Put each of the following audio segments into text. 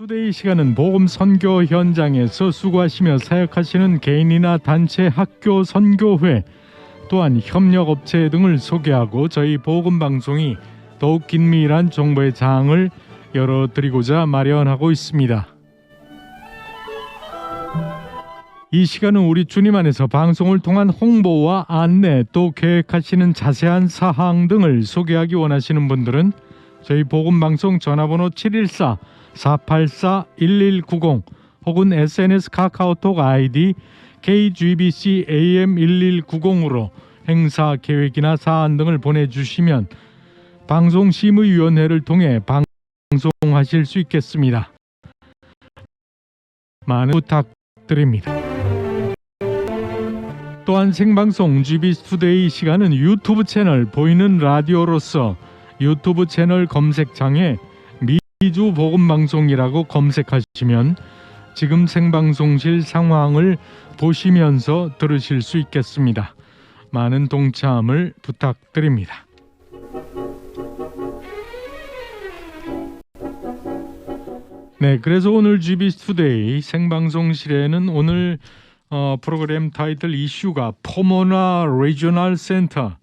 투데이 시간은 복음 선교 현장에서 수고하시며 사역하시는 개인이나 단체, 학교, 선교회, 또한 협력업체 등을 소개하고 저희 복음 방송이 더욱 긴밀한 정보의 장을 열어드리고자 마련하고 있습니다. 이 시간은 우리 주님 안에서 방송을 통한 홍보와 안내, 또 계획하시는 자세한 사항 등을 소개하기 원하시는 분들은 저희 복음방송 전화번호 714-484-1190 혹은 SNS 카카오톡 아이디 KGBC AM1190으로 행사 계획이나 사안 등을 보내주시면 방송심의위원회를 통해 방송하실 수 있겠습니다. 많은 부탁드립니다. 또한 생방송 GBC 투데이 시간은 유튜브 채널 보이는 라디오로서 유튜브 채널 검색창에 미주 복음방송이라고 검색하시면 지금 생방송실 상황을 보시면서 들으실 수 있겠습니다. 많은 동참을 부탁드립니다. 네, 그래서 오늘 GBC 투데이 생방송실에는 오늘 프로그램 타이틀 이슈가 포모나 리저널 센터,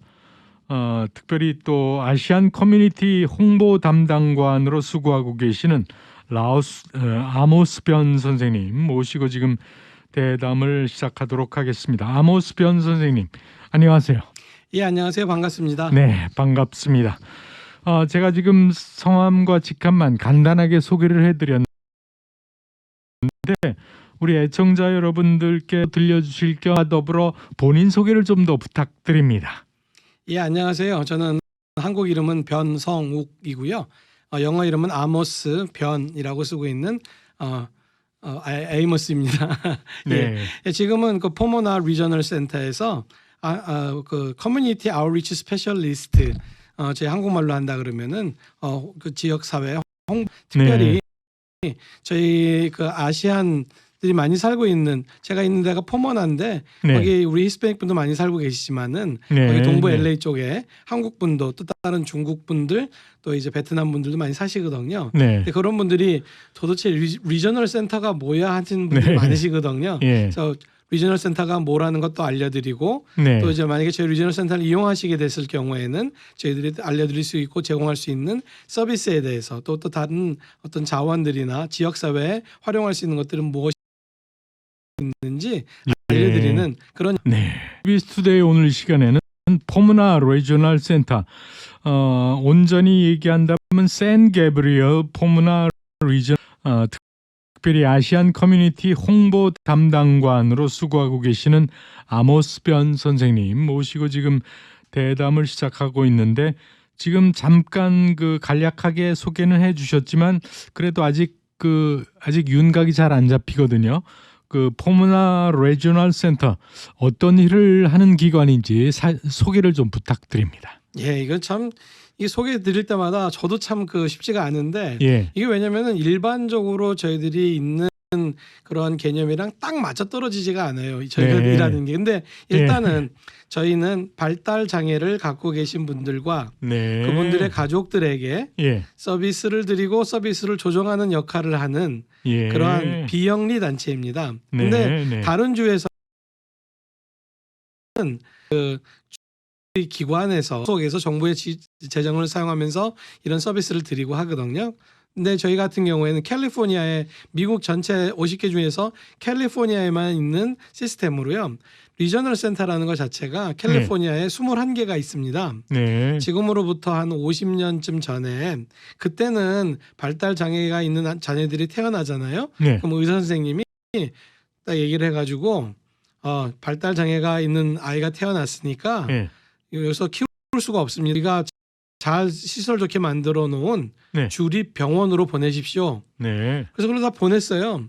특별히 또 아시안 커뮤니티 홍보 담당관으로 수고하고 계시는 아모스 변 선생님 모시고 지금 대담을 시작하도록 하겠습니다. 아모스 변 선생님, 안녕하세요. 예, 안녕하세요. 반갑습니다. 네, 반갑습니다. 제가 지금 성함과 직함만 간단하게 소개를 해드렸는데 우리 애청자 여러분들께 들려주실 겸 더불어 본인 소개를 좀 더 부탁드립니다. 예, 안녕하세요. 저는 한국 이름은 변성욱이고요. 영어 이름은 아모스 변이라고 쓰고 있는 에이모스입니다. 네. 예, 지금은 그 포모나 리저널 센터에서 그 커뮤니티 아웃리치 스페셜리스트, 제 한국말로 한다 그러면은 그 지역 사회 특별히 저희 그 아시안들이 많이 살고 있는, 제가 있는 데가 포모나인데 거기 우리 히스패닉 분도 많이 살고 계시지만은 거기 동부 LA 쪽에 한국 분도 또 다른 중국 분들 또 이제 베트남 분들도 많이 사시거든요. 근데 그런 분들이 도대체 리저널 센터가 뭐야 하시는 분들이 많으시거든요. 그래서 리저널 센터가 뭐라는 것도 알려드리고 또 이제 만약에 저희 리저널 센터를 이용하시게 됐을 경우에는 저희들이 알려드릴 수 있고 제공할 수 있는 서비스에 대해서 또 다른 어떤 자원들이나 지역사회에 활용할 수 있는 것들은 무엇이 있는지 알려드리는 그런. GBC 투데이 오늘 시간에는 포모나 리저널 센터, 온전히 얘기한다면 샌 게브리엘 포모나 리저널, 특별히 아시안 커뮤니티 홍보 담당관으로 수고하고 계시는 아모스 변 선생님 모시고 지금 대담을 시작하고 있는데, 지금 잠깐 그 간략하게 소개는 해주셨지만 그래도 아직 윤곽이 잘 안 잡히거든요. 그 포모나 리저널 센터 어떤 일을 하는 기관인지 소개를 좀 부탁드립니다. 예, 이건 참 이 소개 드릴 때마다 저도 참 쉽지가 않은데 이게 왜냐면은 일반적으로 저희들이 있는 그런 개념이랑 딱 맞아 떨어지지가 않아요. 저희가 일하는 게. 근데 일단은 저희는 발달 장애를 갖고 계신 분들과 그분들의 가족들에게 서비스를 드리고 서비스를 조정하는 역할을 하는 그러한 비영리 단체입니다. 근데 다른 주에서는 기관에서 속에서 정부의 재정을 사용하면서 이런 서비스를 드리고 하거든요. 근데 저희 같은 경우에는 캘리포니아에, 미국 전체 50개 중에서 캘리포니아에만 있는 시스템으로요. 리저널 센터라는 것 자체가 캘리포니아에 21개가 있습니다. 지금으로부터 한 50년쯤 전에, 그때는 발달 장애가 있는 자녀들이 태어나잖아요. 그럼 의사 선생님이 딱 얘기를 해가지고 발달 장애가 있는 아이가 태어났으니까 여기서 키울 수가 없습니다. 우리가 잘 시설 좋게 만들어 놓은 주립 병원으로 보내십시오. 그래서 그러다 보냈어요.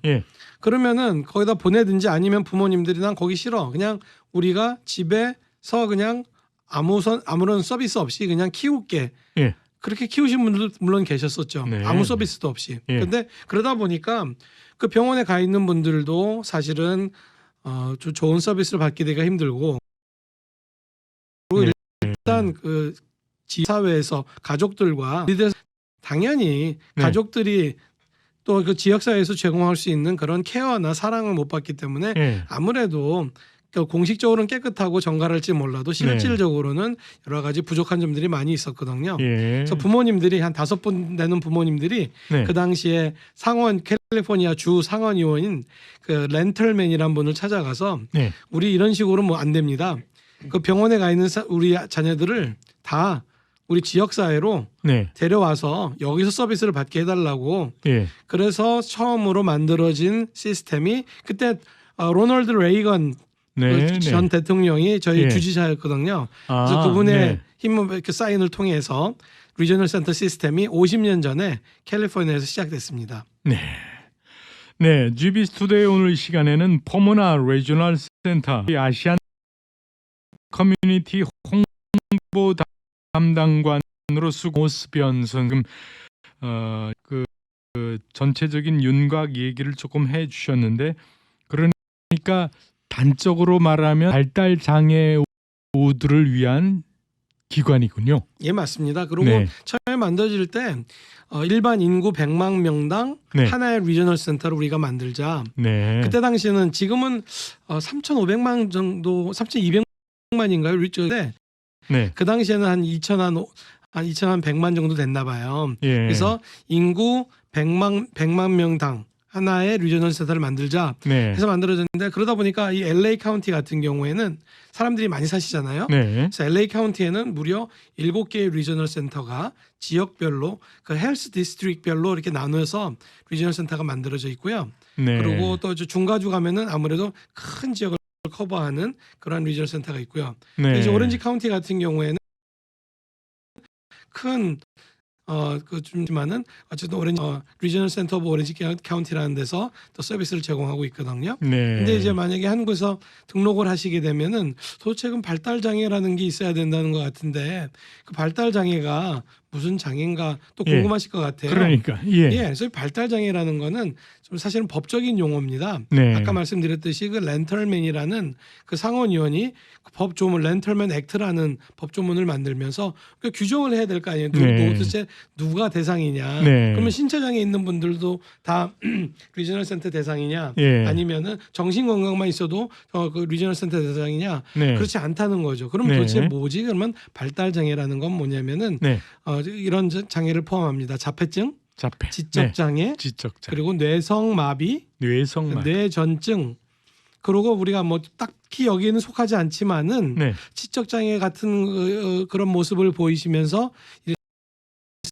그러면은 거기다 보내든지 아니면 부모님들이 난 거기 싫어, 그냥 우리가 집에서 그냥 아무런 서비스 없이 그냥 키울게. 그렇게 키우신 분들도 물론 계셨었죠. 아무 서비스도 없이. 근데 그러다 보니까 그 병원에 가 있는 분들도 사실은 좋은 서비스를 받게 되기가 힘들고, 그리고 일단 그 지사회에서 가족들과 당연히 가족들이 또 그 지역사회에서 제공할 수 있는 그런 케어나 사랑을 못 받기 때문에 예. 아무래도 그 공식적으로는 깨끗하고 정갈할지 몰라도 실질적으로는 여러 가지 부족한 점들이 많이 있었거든요. 예. 그래서 부모님들이 한 5분 되는 부모님들이 네. 그 당시에 상원 캘리포니아 주 상원 의원인 그 렌털맨이란 분을 찾아가서 네. 우리 이런 식으로 뭐 안 됩니다. 그 병원에 가 있는 우리 자녀들을 다 우리 지역 사회로 네. 데려와서 여기서 서비스를 받게 해달라고. 예. 그래서 처음으로 만들어진 시스템이 그때 로널드 레이건 네. 전 대통령이 저희 예. 주지사였거든요. 아, 그래서 그분의 네. 힘 그 사인을 통해서 리저널 센터 시스템이 50년 전에 캘리포니아에서 시작됐습니다. 네. 네, GBC 투데이 오늘 이 시간에는 포모나 리저널 센터 아시안 커뮤니티 홍보 담당관으로 수고스변 선생님 그 전체적인 윤곽 얘기를 조금 해 주셨는데 그러니까 단적으로 말하면 발달 장애우들을 위한 기관이군요. 예, 맞습니다. 그리고 네. 처음에 만들어질 때 일반 인구 100만 명당 네. 하나의 리저널 센터를 우리가 만들자. 네. 그때 당시에는 지금은 3,500만 정도, 3,200만인가요? 리저인데 네. 그 당시에는 한 2,100만 정도 됐나 봐요. 예. 그래서 인구 100만 명당 하나의 리저널 센터를 만들자 네. 해서 만들어졌는데 그러다 보니까 이 LA 카운티 같은 경우에는 사람들이 많이 사시잖아요. 네. 그래서 LA 카운티에는 무려 7개의 리저널 센터가 지역별로 그 헬스 디스트릭별로 이렇게 나누어서 리저널 센터가 만들어져 있고요. 네. 그리고 또 중가주 가면은 아무래도 큰 지역을 커버하는 그런 리저널 센터가 있고요. 네. 이제 오렌지 카운티 같은 경우에는 큰 그좀만은 어쨌든 오렌지 리저널 센터 오브 오렌지 카운티라는 데서 또 서비스를 제공하고 있거든요. 네. 근데 이제 만약에 한국에서 등록을 하시게 되면은 도대체 그럼 발달 장애라는 게 있어야 된다는 것 같은데 그 발달 장애가 무슨 장애인가 또 예. 궁금하실 것 같아요. 그러니까 예. 그래서 발달 장애라는 거는 좀 사실은 법적인 용어입니다. 네. 아까 말씀드렸듯이 그 렌털맨이라는 그 상원의원이 그 법조문 렌털맨 액트라는 법조문을 만들면서 그 규정을 해야 될 거 아니에요. 네. 도대체 누가 대상이냐? 네. 그러면 신체 장애 있는 분들도 다 리저널 센터 대상이냐? 예. 아니면은 정신 건강만 있어도 그 리저널 센터 대상이냐? 네. 그렇지 않다는 거죠. 그럼 네. 도대체 뭐지? 그러면 발달 장애라는 건 뭐냐면은 네. 이런 장애를 포함합니다. 자폐증, 자폐. 지적 네. 장애, 지적 장애. 그리고 뇌성 마비, 뇌성마. 뇌전증. 그리고 우리가 뭐 딱히 여기에는 속하지 않지만은 네. 지적 장애 같은 그런 모습을 보이시면서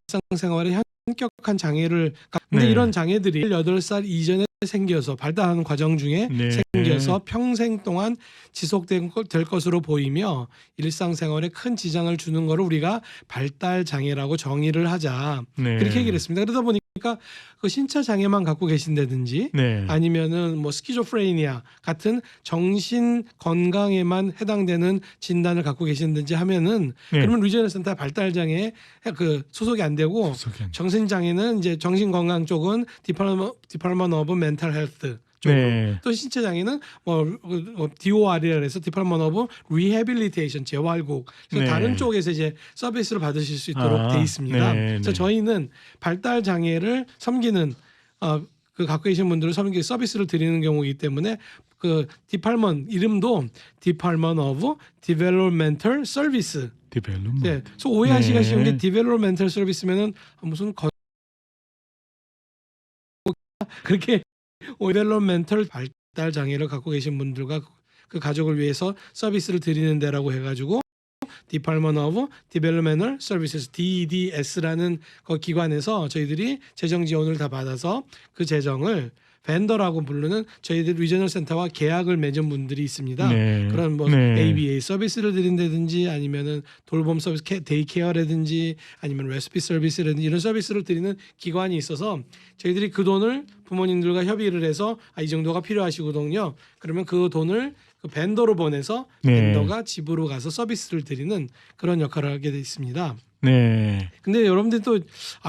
일상생활에 현격한 장애를 근데 네. 이런 장애들이 18살 이전에 생겨서 발달하는 과정 중에 네. 생겨서 평생 동안 지속될 것으로 보이며 일상생활에 큰 지장을 주는 거를 우리가 발달 장애라고 정의를 하자. 네. 그렇게 얘기를 했습니다. 그러다 보니까 그 신체 장애만 갖고 계신다든지 네. 아니면은 뭐 스키조프레니아 같은 정신 건강에만 해당되는 진단을 갖고 계신든지 하면은 네. 그러면 리저널 센터 발달 장애 그 소속이 안 되고 소속이 안 돼. 정신 장애는 이제 정신 건강 쪽은 디파트먼트 오브 멘탈 헬스 쪽으로 네. 또 신체 장애는 뭐 DOR이라 해서 디파트먼트 오브 리해빌리테이션 재활국 네. 다른 쪽에서 이제 서비스를 받으실 수 있도록 돼 있습니다. 네. 그래서 네. 저희는 발달 장애를 섬기는 그 갖고 계신 분들을 섬기는 서비스를 드리는 경우이기 때문에 그 디파트먼트 이름도 디파트먼트 오브 디벨롭멘털 서비스. 디벨롭먼트. 네. 그래서 오해하시기가 네. 쉬운 게 디벨롭멘털 서비스면은 무슨 그렇게 디벨롭멘털 발달 장애를 갖고 계신 분들과 그 가족을 위해서 서비스를 드리는 데라고 해가지고 Department of Developmental Services DDS라는 그 기관에서 저희들이 재정 지원을 다 받아서 그 재정을 벤더라고 부르는 저희들 리저널 센터와 계약을 맺은 분들이 있습니다. 네. 그런 뭐 네. ABA 서비스를 드린다든지 아니면은 돌봄 서비스 데이케어라든지 아니면 레시피 서비스라든지 이런 서비스를 드리는 기관이 있어서 저희들이 그 돈을 부모님들과 협의를 해서 이 정도가 필요하시거든요. 그러면 그 돈을 그 벤더로 보내서 네. 벤더가 집으로 가서 서비스를 드리는 그런 역할을 하게 돼 있습니다. 네. 근데 여러분들이 또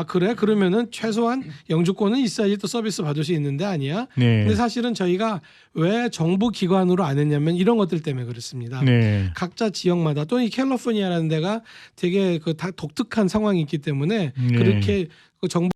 그래? 그러면은 최소한 영주권은 있어야지 또 서비스 받을 수 있는데 아니야? 네. 근데 사실은 저희가 왜 정부 기관으로 안 했냐면 이런 것들 때문에 그렇습니다. 네. 각자 지역마다 또 이 캘리포니아라는 데가 되게 다 독특한 상황이 있기 때문에 네. 그렇게 그 정부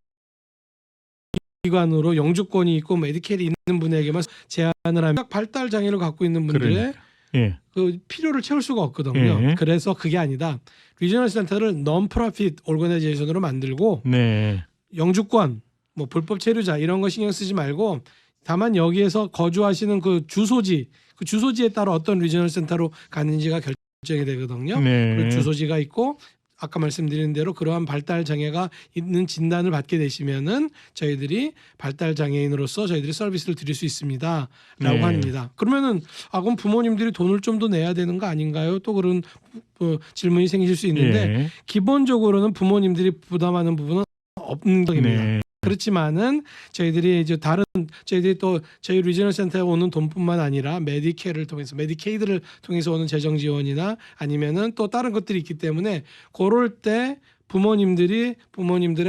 기관으로 영주권이 있고 메디케일이 있는 분에게만 제한을 하면 발달 장애를 갖고 있는 분들의 그러니까. 예. 그 필요를 채울 수가 없거든요. 예. 그래서 그게 아니다. 리저널 센터를 non-profit 오르가나이제이션으로 만들고 네. 영주권, 뭐 불법 체류자 이런 거 신경 쓰지 말고 다만 여기에서 거주하시는 그 주소지에 따라 어떤 리저널 센터로 가는지가 결정이 되거든요. 네. 그 주소지가 있고 아까 말씀드린 대로 그러한 발달 장애가 있는 진단을 받게 되시면은 저희들이 발달 장애인으로서 저희들이 서비스를 드릴 수 있습니다라고 네. 합니다. 그러면은 그럼 부모님들이 돈을 좀 더 내야 되는 거 아닌가요? 또 그런 질문이 생길 수 있는데 예. 기본적으로는 부모님들이 부담하는 부분은 없는 겁니다. 네. 그렇지만은 저희들이 이제 저희들이 또 저희 리저널 센터에 오는 돈뿐만 아니라 메디케이를 통해서 메디케이드를 통해서 오는 재정 지원이나 아니면은 또 다른 것들이 있기 때문에 그럴 때 부모님들의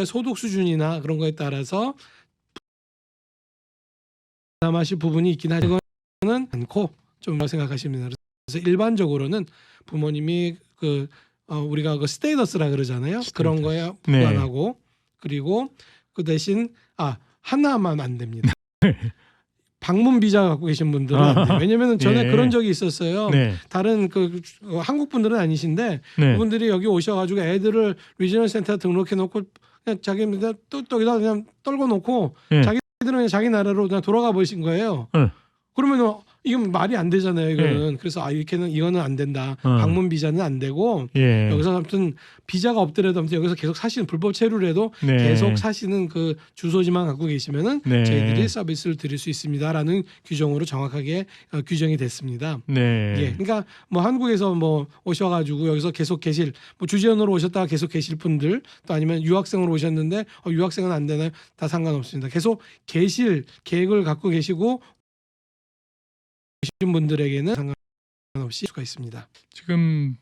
소득 수준이나 그런 거에 따라서 부담하실 부분이 있긴 하지만 않고 좀 생각하시면 됩니다. 그래서 일반적으로는 부모님이 우리가 그 스테이터스라 그러잖아요. 그런 거에 부과하고 그리고 그 대신 하나만 안 됩니다. 방문 비자 갖고 계신 분들은 안 돼요. 왜냐면은 전에 예. 그런 적이 있었어요. 네. 다른 한국 분들은 아니신데 네. 그분들이 여기 오셔가지고 애들을 리저널 센터 등록해 놓고 그냥 자기들 또 여기다 그냥 떨궈 놓고 예. 자기들은 그냥 자기 나라로 그냥 돌아가 버리신 거예요. 그러면은 이건 말이 안 되잖아요. 이거는 그래서 이거는 안 된다. 방문 비자는 안 되고 예. 여기서 아무튼 비자가 없더라도 아무튼 여기서 계속 사시는 불법 체류라도 네. 계속 사시는 그 주소지만 갖고 계시면은 네. 저희들이 서비스를 드릴 수 있습니다라는 규정으로 정확하게 규정이 됐습니다. 네. 예, 그러니까 뭐 한국에서 뭐 오셔가지고 여기서 계속 계실 뭐 주재원으로 오셨다가 계속 계실 분들 또 아니면 유학생으로 오셨는데 유학생은 안 되나요? 다 상관없습니다. 계속 계실 계획을 갖고 계시고 계신 분들에게는 상관없이 수가 있습니다. 지금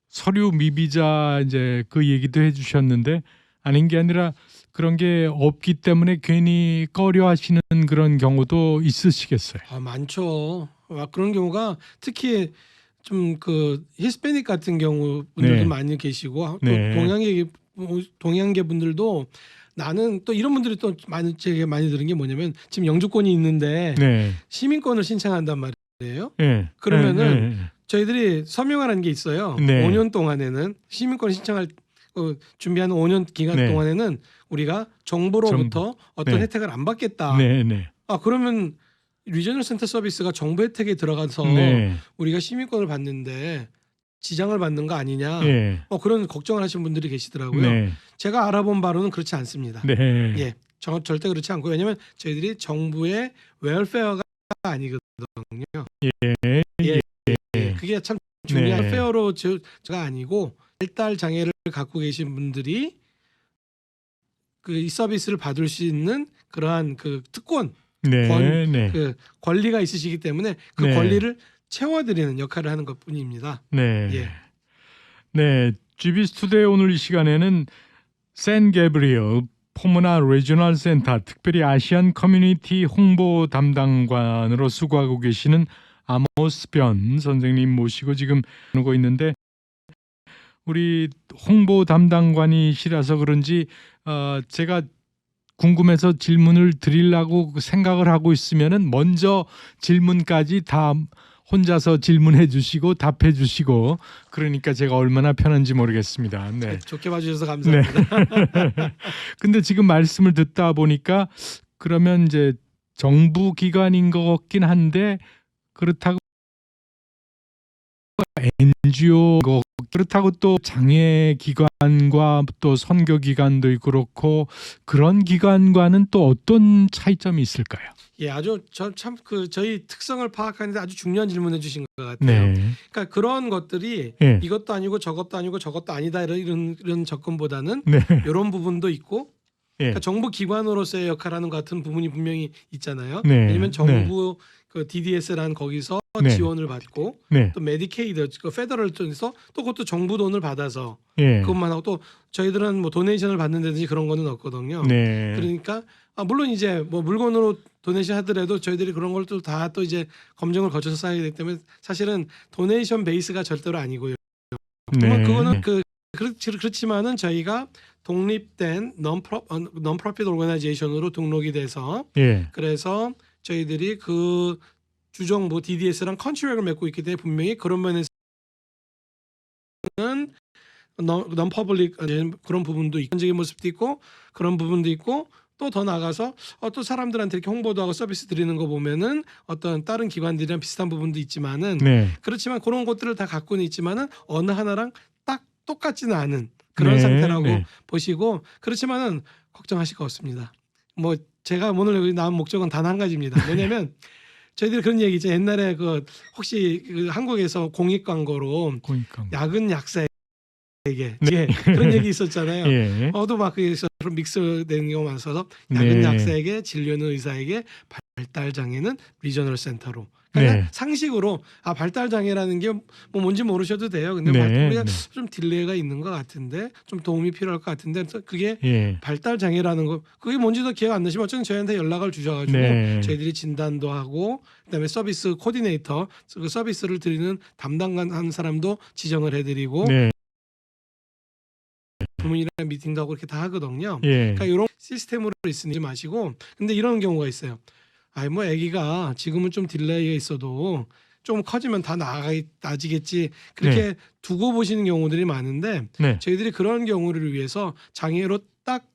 서류 미비자 이제 그 얘기도 해주셨는데 아닌 게 아니라 그런 게 없기 때문에 괜히 꺼려하시는 그런 경우도 있으시겠어요. 많죠. 그런 경우가 특히 좀 히스패닉 같은 경우 분들도 네. 많이 계시고 또 네. 동양계 분들도 나는 또 이런 분들이 또 제게 많이 들은 게 뭐냐면 지금 영주권이 있는데 네. 시민권을 신청한단 말이에요. 예. 그러면은 저희들이 서명하는 게 있어요. 네. 5년 동안에는 시민권 신청할 준비하는 5년 기간 네. 동안에는 우리가 정부로부터 어떤 네. 혜택을 안 받겠다. 네. 네. 그러면 리저널 센터 서비스가 정부 혜택에 들어가서 네. 우리가 시민권을 받는데 지장을 받는 거 아니냐. 예. 그런 걱정을 하시는 분들이 계시더라고요. 네. 제가 알아본 바로는 그렇지 않습니다. 네. 예, 절대 그렇지 않고 왜냐하면 저희들이 정부의 웰페어가 아니거든요. 예. 예, 그게 참 중요한 네. 페어로 제가 아니고 발달 장애를 갖고 계신 분들이 이 서비스를 받을 수 있는 그러한 특권, 네. 네. 권리가 있으시기 때문에 그 네. 권리를 채워드리는 역할을 하는 것뿐입니다. 네. 예. 네. GBS 투데이 오늘 이 시간에는 샌 게브리엘 포무나 리저널 센터 특별히 아시안 커뮤니티 홍보 담당관으로 수고하고 계시는 아모스 변 선생님 모시고 지금 나누고 있는데 우리 홍보 담당관이시라서 그런지 제가 궁금해서 질문을 드리려고 생각을 하고 있으면은 먼저 질문까지 다 혼자서 질문해 주시고 답해 주시고 그러니까 제가 얼마나 편한지 모르겠습니다. 네. 좋게 봐주셔서 감사합니다. 근데 지금 말씀을 듣다 보니까 그러면 이제 정부 기관인 것 같긴 한데 그렇다고 NGO 그렇다고 또 장애 기관과 또 선교 기관도 그렇고 그런 기관과는 또 어떤 차이점이 있을까요? 예, 아주 참 저희 특성을 파악하는데 아주 중요한 질문해 주신 것 같아요. 네. 그러니까 그런 것들이 예. 이것도 아니고 저것도 아니고 저것도 아니다 이런 접근보다는 네. 이런 부분도 있고 예. 그러니까 정부 기관으로서의 역할하는 것 같은 부분이 분명히 있잖아요. 네. 왜냐면 정부 DDS라는 거기서 네. 지원을 받고 네. 또 메디케이드 페더럴 쪽에서 또 그것도 정부 돈을 받아서 예. 그것만 하고 또 저희들은 뭐 도네이션을 받는다든지 그런 거는 없거든요. 네. 그러니까 물론 이제 뭐 물건으로 도네이션 하더라도 저희들이 그런 걸 또 다 또 이제 검증을 거쳐서 쌓아야 되기 때문에 사실은 도네이션 베이스가 절대로 아니고요. 네. 그거는 그렇지만은 저희가 독립된 non-profit organization으로 등록이 돼서 예. 그래서 저희들이 그 주정부 DDS랑 컨트랙을 맺고 있기 때문에 분명히 그런 면에서는 non-public 그런 부분도 있고 적인 모습도 있고 그런 부분도 있고 또 더 나가서 또 사람들한테 이렇게 홍보도 하고 서비스 드리는 거 보면은 어떤 다른 기관들이랑 비슷한 부분도 있지만은 네. 그렇지만 그런 것들을 다 갖고는 있지만은 어느 하나랑 딱 똑같지는 않은 그런 네, 상태라고 네. 보시고 그렇지만은 걱정하실 거 없습니다. 뭐 제가 오늘 여기 나온 목적은 단 한 가지입니다. 뭐냐면 저희들이 그런 얘기 있죠. 옛날에 그 혹시 그 한국에서 공익 광고로 그러니까. 약은 약사에게 네. 그런 얘기 있었잖아요. 예. 또 막 그래서 믹스되는 경우가 많아서 약은 네. 약사에게 진료는 의사에게 발달 장애는 리저널 센터로. 그러니까 네. 상식으로 발달 장애라는 게 뭐 뭔지 모르셔도 돼요. 근데 네, 우리가 네. 좀 딜레이가 있는 것 같은데 좀 도움이 필요할 것 같은데 그래서 그게 예. 발달 장애라는 거 그게 뭔지도 기억 안 나시면 어쨌든 저희한테 연락을 주셔가지고 네. 저희들이 진단도 하고 그다음에 서비스 코디네이터 그 서비스를 드리는 담당한 사람도 지정을 해드리고 네. 부모님이랑 미팅도 하고 이렇게 다 하거든요. 예. 그러니까 이런 시스템으로 있으지 마시고 근데 이런 경우가 있어요. 뭐 아기가 지금은 좀 딜레이가 있어도 좀 커지면 다 나아지겠지 그렇게 두고 보시는 경우들이 많은데 네. 저희들이 그런 경우를 위해서 장애로 딱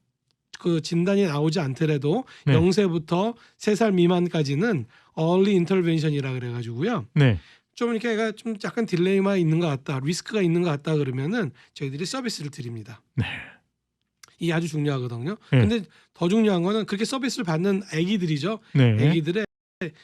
그 진단이 나오지 않더라도 네. 0세부터 3살 미만까지는 early intervention이라 그래가지고요. 네. 좀 이렇게 애가 좀 약간 딜레이가 있는 것 같다, 리스크가 있는 것 같다 그러면은 저희들이 서비스를 드립니다. 네. 이게 아주 중요하거든요. 네. 근데 더 중요한 거는 그렇게 서비스를 받는 아기들이죠. 네. 아기들의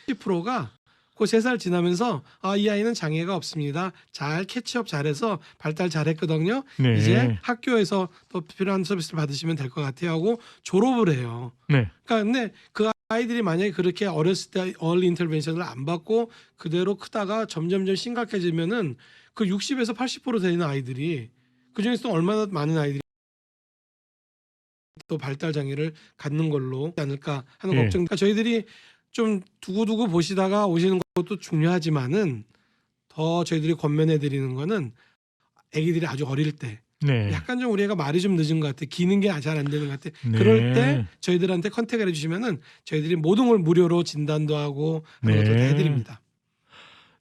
10%가 그 3살 지나면서 이 아이는 장애가 없습니다. 잘 캐치업 잘해서 발달 잘했거든요. 네. 이제 학교에서 또 필요한 서비스를 받으시면 될 것 같아요 하고 졸업을 해요. 네. 그러니까 근데 그 아이들이 만약에 그렇게 어렸을 때 early intervention을 안 받고 그대로 크다가 점점점 심각해지면은 그 60에서 80% 되는 아이들이 그중에서 얼마나 많은 아이들이 또 발달 장애를 갖는 걸로 하지 않을까 하는 예. 걱정. 그러니까 저희들이 좀 두고두고 보시다가 오시는 것도 중요하지만은 더 저희들이 권면해 드리는 거는 아기들이 아주 어릴 때 네. 약간 좀 우리 애가 말이 좀 늦은 것 같아. 기는 게 잘 안 되는 것 같아. 네. 그럴 때 저희들한테 컨택을 해주시면은 저희들이 모든 걸 무료로 진단도 하고 하는 것도 다 네. 해드립니다.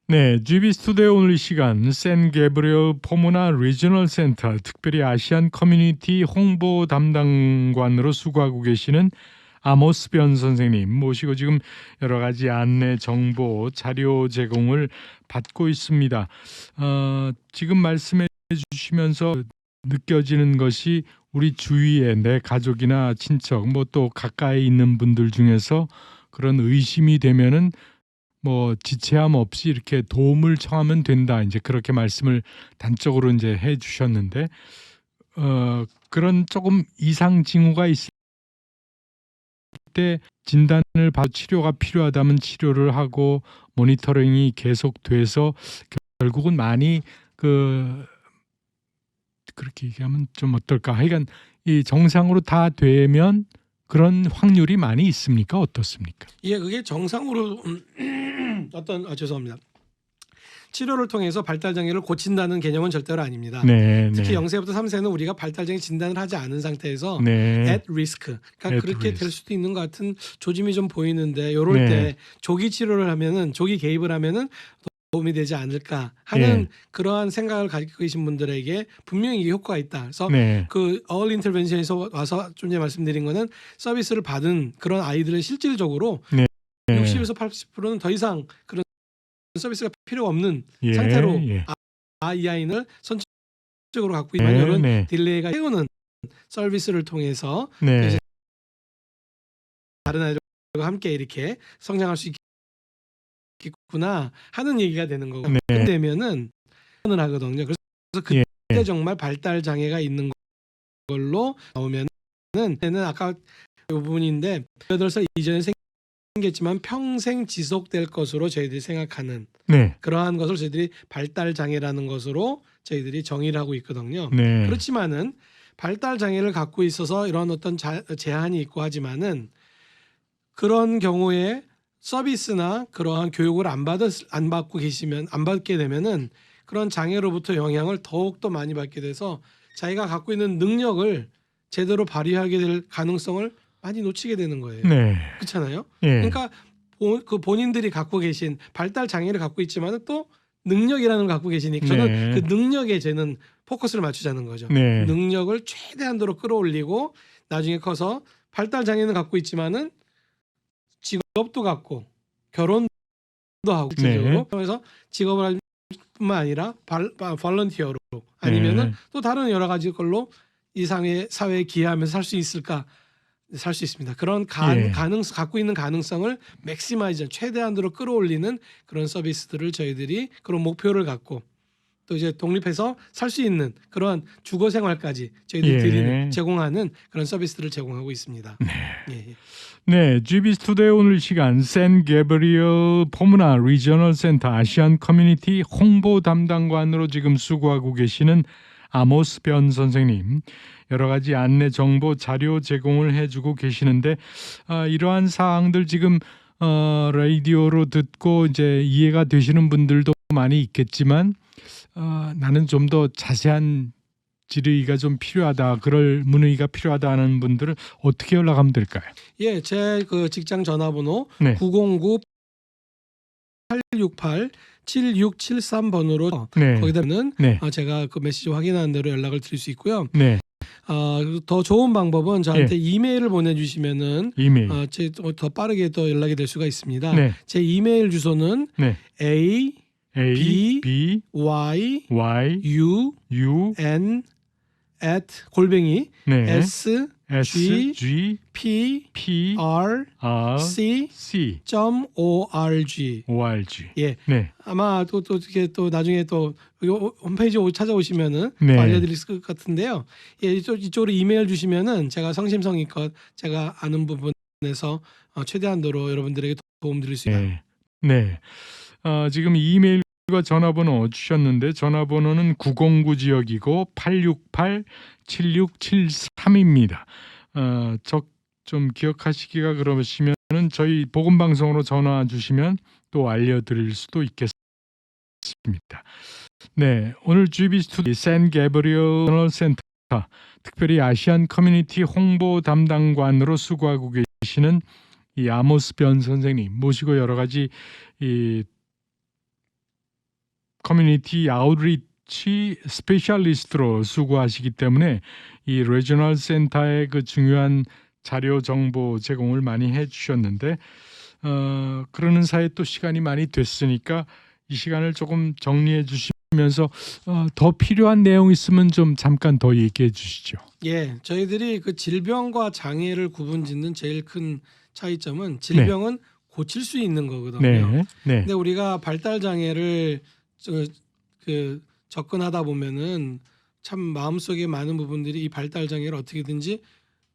네, GB 스튜디오 오늘 이 시간 샌 게브리엘 포무나 리저널 센터 특별히 아시안 커뮤니티 홍보 담당관으로 수고하고 계시는 아모스 변 선생님 모시고 지금 여러 가지 안내 정보 자료 제공을 받고 있습니다. 지금 말씀해 주시면서 느껴지는 것이 우리 주위에 내 가족이나 친척 뭐 또 가까이 있는 분들 중에서 그런 의심이 되면은 뭐 지체함 없이 이렇게 도움을 청하면 된다. 이제 그렇게 말씀을 단적으로 이제 해 주셨는데 그런 조금 이상 징후가 있을 때 진단을 받고 치료가 필요하다면 치료를 하고 모니터링이 계속돼서 결국은 많이 그렇게 얘기하면 좀 어떨까? 하여간 이 정상으로 다 되면 그런 확률이 많이 있습니까? 어떻습니까? 예, 그게 정상으로 죄송합니다. 치료를 통해서 발달 장애를 고친다는 개념은 절대로 아닙니다. 네, 특히 네. 0세부터 3세는 우리가 발달 장애 진단을 하지 않은 상태에서 네. at risk. 그러니까 at 그렇게 될 risk. 수도 있는 것 같은 조짐이 좀 보이는데 요럴 네. 때 조기 치료를 하면은 조기 개입을 하면은 도움이 되지 않을까 하는 예. 그러한 생각을 가지고 계신 분들에게 분명히 이게 효과가 있다. 그래서 네. 그 early intervention에서 와서 좀 전에 말씀드린 거는 서비스를 받은 그런 아이들은 실질적으로 네. 60에서 80%는 더 이상 그런 서비스가 필요 없는 예, 상태로 예. 이 아이는 선천적으로 갖고 있는 이런 네. 딜레이가 채우는 서비스를 통해서 네. 다른 아이들과 함께 이렇게 성장할 수 있겠구나 하는 얘기가 되는 거고 네. 되면은 하거든요. 그래서 그때 예. 정말 발달 장애가 있는 걸로 나오면은 아까 이 부분인데 8살 이전에 생겼지만 평생 지속될 것으로 저희들이 생각하는 네. 그러한 것을 저희들이 발달 장애라는 것으로 저희들이 정의를 하고 있거든요. 네. 그렇지만은 발달 장애를 갖고 있어서 이런 어떤 제한이 있고 하지만은 그런 경우에 서비스나 그러한 교육을 안 받고 계시면 안 받게 되면은 그런 장애로부터 영향을 더욱 더 많이 받게 돼서 자기가 갖고 있는 능력을 제대로 발휘하게 될 가능성을 많이 놓치게 되는 거예요. 네. 그렇잖아요. 예. 그러니까 그 본인들이 갖고 계신 발달 장애를 갖고 있지만 또 능력이라는 걸 갖고 계시니까 저는 네. 그 능력에 저는 포커스를 맞추자는 거죠. 네. 능력을 최대한도로 끌어올리고 나중에 커서 발달 장애는 갖고 있지만은 직업도 갖고 결혼도 하고 구체적으로 그래서 직업을 할 뿐만 아니라 발런티어로 아니면은 또 다른 여러 가지 걸로 이 사회에 기여하면서 살 수 있을까? 살 수 있습니다. 그런 갖고 있는 가능성을 맥시마이즈 최대한으로 끌어올리는 그런 서비스들을 저희들이 그런 목표를 갖고 또 이제 독립해서 살 수 있는 그러한 주거 생활까지 저희들이 제공하는 그런 서비스들을 제공하고 있습니다. 예. 네, GB 스튜디오의 오늘 시간 샌 게브리엘 포무나 리저널 센터 아시안 커뮤니티 홍보 담당관으로 지금 수고하고 계시는 아모스 변 선생님 여러 가지 안내 정보 자료 제공을 해주고 계시는데 이러한 사항들 지금 라디오로 듣고 이제 이해가 되시는 분들도 많이 있겠지만 나는 좀 더 자세한 질의가 좀 필요하다, 그럴 문의가 필요하다 하는 분들은 어떻게 연락하면 될까요? 예, 제 그 직장 전화번호 네. 909-868-7673번으로 네. 거기다는 네. 제가 그 메시지 확인하는 대로 연락을 드릴 수 있고요. 네. 더 좋은 방법은 저한테 이메일을 보내주시면은 이메일. 더 빠르게 또 연락이 될 수가 있습니다. 네. 제 이메일 주소는 네. A B Y Y U U N @ 네. S G P P R R C C .org. O R G. 예. 네. 아마 또 이렇게 또 나중에 또 홈페이지 찾아오시면은 네. 또 알려드릴 것 같은데요. 예, 이쪽으로 이메일 주시면은 제가 성심성의껏 제가 아는 부분에서 최대한도로 여러분들에게 도움드릴 수 있습니다. 네. 지금 이메일과 전화번호 주셨는데 전화번호는 909 지역이고 868-7673입니다. 좀 기억하시기가 그러시면은 저희 복음 방송으로 전화 주시면 또 알려드릴 수도 있겠습니다. 네, 오늘 GB 스튜디오 샌 게브리엘 센터 특별히 아시안 커뮤니티 홍보 담당관으로 수고하고 계시는 이 아모스 변 선생님 모시고 여러 가지 이 커뮤니티 아웃리치 스페셜리스트로 수고하시기 때문에 이 리저널 센터의 그 중요한 자료 정보 제공을 많이 해주셨는데 그러는 사이에 또 시간이 많이 됐으니까 이 시간을 조금 정리해 주시면서 더 필요한 내용 있으면 좀 잠깐 더 얘기해 주시죠. 예, 저희들이 그 질병과 장애를 구분짓는 제일 큰 차이점은 질병은 고칠 수 있는 거거든요. 네. 근데 우리가 발달 장애를 접근하다 보면은 참 마음속에 많은 부분들이 이 발달 장애를 어떻게든지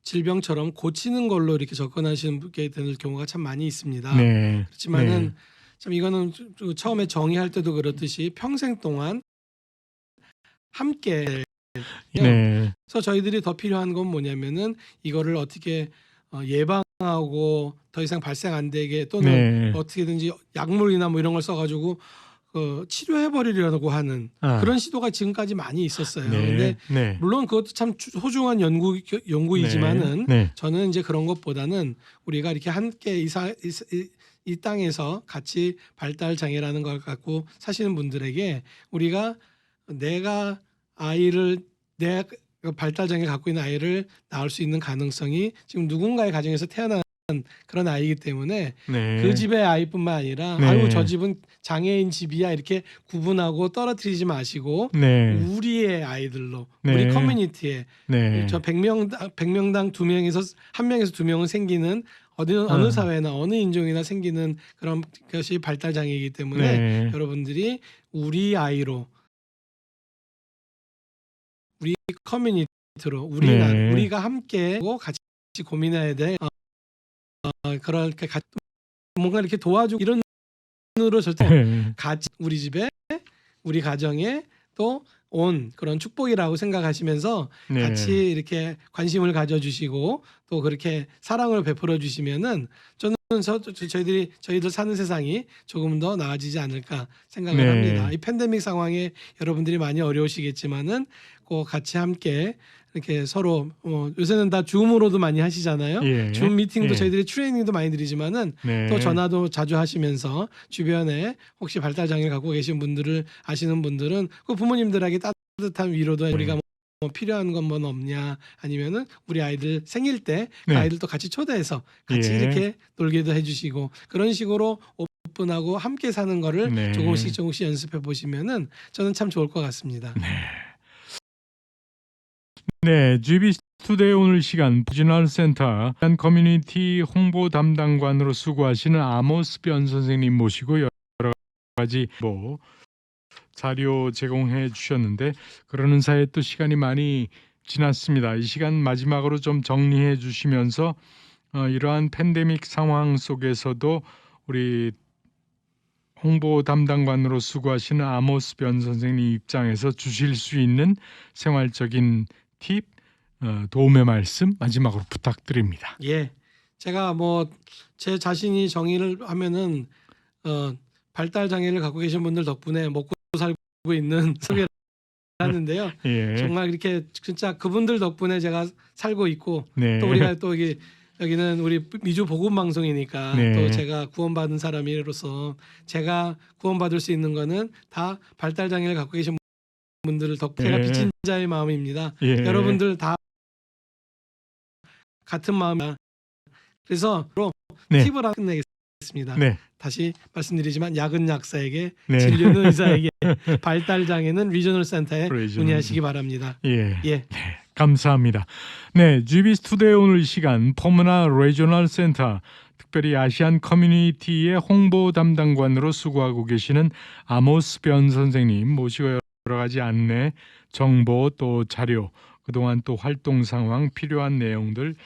질병처럼 고치는 걸로 이렇게 접근하시는 게 되는 경우가 참 많이 있습니다. 네. 그렇지만은 참 이거는 처음에 정의할 때도 그렇듯이 평생 동안 함께 그래서 저희들이 더 필요한 건 뭐냐면은 이거를 어떻게 예방하고 더 이상 발생 안 되게 또는 어떻게든지 약물이나 뭐 이런 걸 써가지고 치료해 버리려고 하는 그런 시도가 지금까지 많이 있었어요. 근데 물론 그것도 참 소중한 연구이지만은 저는 이제 그런 것보다는 우리가 이렇게 함께 이 땅에서 같이 발달 장애라는 걸 갖고 사시는 분들에게 우리가 내가 발달 장애 갖고 있는 아이를 낳을 수 있는 가능성이 지금 누군가의 가정에서 태어난 그런 아이이기 때문에 그 집의 아이뿐만 아니라 아유 저 집은 장애인 집이야 이렇게 구분하고 떨어뜨리지 마시고 우리의 아이들로 우리 커뮤니티에 저 100명당 2명에서 1명에서 2명은 생기는 어느 사회나 어느 인종이나 생기는 그런 것이 발달 장애이기 때문에 여러분들이 우리 아이로 우리 커뮤니티로 우리가 함께 같이 고민해야 될 그렇게 뭔가 이렇게 도와주고 이런 으로 절대 같이 우리 집에 우리 가정에 또 온 그런 축복이라고 생각하시면서 같이 이렇게 관심을 가져주시고 또 그렇게 사랑을 베풀어 주시면은 저는 저희들 사는 세상이 조금 더 나아지지 않을까 생각을 합니다. 이 팬데믹 상황에 여러분들이 많이 어려우시겠지만은 꼭 같이 함께 이렇게 서로 요새는 다 줌으로도 많이 하시잖아요. 예. 줌 미팅도 예. 저희들이 트레이닝도 많이 드리지만은 네. 또 전화도 자주 하시면서 주변에 혹시 발달 장애를 갖고 계신 분들을 아시는 분들은 그 부모님들에게 따뜻한 위로도 우리가 뭐 필요한 건 뭐 없냐 아니면은 우리 아이들 생일 때 그 네. 아이들도 같이 초대해서 같이 예. 이렇게 놀게도 해주시고 그런 식으로 오픈하고 함께 사는 거를 네. 조금씩 연습해 보시면은 저는 참 좋을 것 같습니다. 네, GB 투데이 오늘 시간 리지널 센터 커뮤니티 홍보 담당관으로 수고하시는 아모스 변 선생님 모시고 여러 가지 자료 제공해 주셨는데 그러는 사이에 또 시간이 많이 지났습니다. 이 시간 마지막으로 좀 정리해 주시면서 이러한 팬데믹 상황 속에서도 우리 홍보 담당관으로 수고하시는 아모스 변 선생님 입장에서 주실 수 있는 생활적인 팁, 도움의 말씀 마지막으로 부탁드립니다. 예, 제가 제 자신이 정의를 하면은 발달 장애를 갖고 계신 분들 덕분에 먹고 살고 있는 소개를 하는데요. 예. 정말 이렇게 진짜 그분들 덕분에 제가 살고 있고 네. 또 우리가 또 여기는 우리 미주 복음 방송이니까 네. 또 제가 구원받은 사람으로서 제가 구원받을 수 있는 거는 다 발달 장애를 갖고 계신 분들을 덕분에 제가 예. 빚진 자의 마음입니다. 예. 여러분들 다 같은 마음이다. 그래서 네. 팁을 하나 끝내겠습니다. 네. 다시 말씀드리지만 약은 약사에게 네. 진료는 의사에게 발달 장애는 리저널 센터에 리저널 문의하시기 바랍니다. 예. 예. 감사합니다. 네, GB 투데이 오늘 시간 포무나 리저널 센터 특별히 아시안 커뮤니티의 홍보 담당관으로 수고하고 계시는 아모스 변 선생님 모시고 여러 가지 안내, 정보 또 자료, 그동안 또 활동 상황 필요한 내용들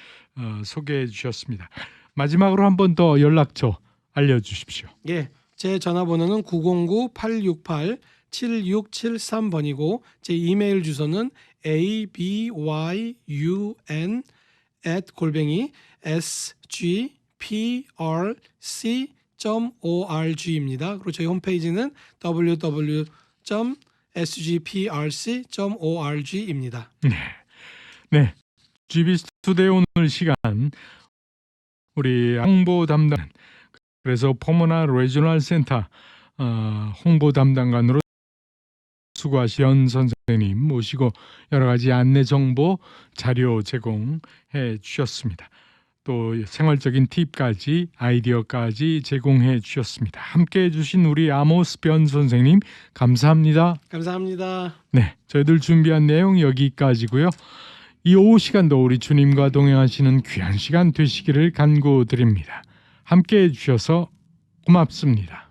소개해 주셨습니다. 마지막으로 한 번 더 연락처 알려주십시오. 예. 제 전화번호는 909-868-7673번이고 제 이메일 주소는 abyun@sgprc.org입니다. 그리고 저희 홈페이지는 www.sgprc.org입니다. 네, GB 투데이 오늘 시간 우리 홍보 담당 그래서 포모나 리저널 센터 홍보 담당관으로 수고하신 선생님 모시고 여러 가지 안내 정보 자료 제공해 주셨습니다. 또 생활적인 팁까지 아이디어까지 제공해 주셨습니다. 함께해 주신 우리 아모스 변 선생님 감사합니다. 감사합니다. 네, 저희들 준비한 내용 여기까지고요. 이 오후 시간도 우리 주님과 동행하시는 귀한 시간 되시기를 간구드립니다. 함께해 주셔서 고맙습니다.